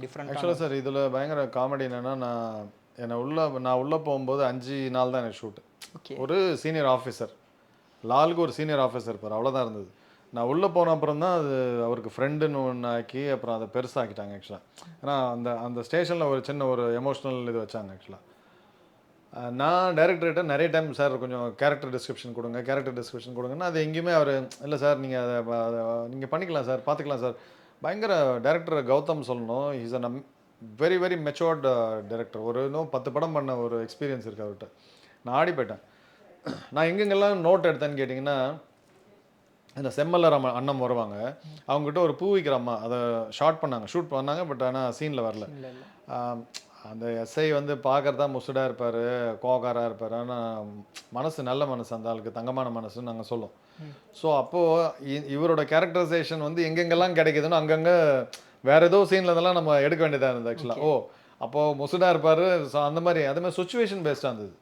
டிஃப்ரெண்ட்டான ஆக்சுவலாக சார் இதில் பயங்கர காமெடி என்னென்னா நான் உள்ளே போகும்போது 5 நாள் தான் எனக்கு ஷூட். ஓகே. ஒரு சீனியர் ஆஃபீஸர் லாலுக்கு ஒரு சீனியர் ஆஃபீஸர் இருப்பார், அவ்வளோதான் இருந்தது. நான் உள்ளே போன அப்புறம் தான் அது அவருக்கு ஃப்ரெண்டுன்னு ஒன்று ஆக்கி அப்புறம் அதை பெருசாக்கிட்டாங்க ஆக்சுவலாக. ஏன்னா அந்த அந்த ஸ்டேஷனில் ஒரு சின்ன ஒரு எமோஷ்னல் இது வச்சாங்க ஆக்சுவலாக. நான் டைரக்டர்கிட்ட நிறைய டைம் சார் கொஞ்சம் கேரக்டர் டிஸ்கிரிப்ஷன் கொடுங்க, கேரக்டர் டிஸ்கிரிப்ஷன் கொடுங்கன்னா அது எங்கேயுமே அவர் இல்லை சார் நீங்கள் அதை நீங்கள் பண்ணிக்கலாம் சார், பார்த்துக்கலாம் சார். பயங்கர டைரக்டர் கௌதம் சொல்லணும், is an very very matured director. ஒரு இன்னும் 10 படம் பண்ண ஒரு எக்ஸ்பீரியன்ஸ் இருக்குது அவர்கிட்ட. நான் ஆடி போயிட்டேன். நான் எங்கெங்கெல்லாம் நோட் எடுத்தேன்னு கேட்டிங்கன்னா, இந்த செம்மல்லர் அண்ணன் வருவாங்க, அவங்ககிட்ட ஒரு பூ விற்கிற அம்மா அதை ஷூட் பண்ணாங்க, பட் ஆனால் சீனில் வரல. இல்ல இல்ல. ஆம், அந்த எஸ்ஐ வந்து பார்க்கறதா முசுடாக இருப்பார், கோகாராக இருப்பார், ஆனால் மனசு நல்ல மனசு, அந்த ஆளுக்கு தங்கமான மனசுன்னு நாங்கள் சொல்லுவோம். ஸோ அப்போது இவரோட கேரக்டரைசேஷன் வந்து எங்கெங்கெல்லாம் கிடைக்குதுன்னு அங்கங்கே வேற ஏதோ சீனில் இதெல்லாம் நம்ம எடுக்க வேண்டியதாக இருந்தது ஆக்சுவலாக. ஓகே. ஓ அப்போது முசுடாக இருப்பார், ஸோ அந்த மாதிரி சுச்சுவேஷன் பேஸ்டாக இருந்தது.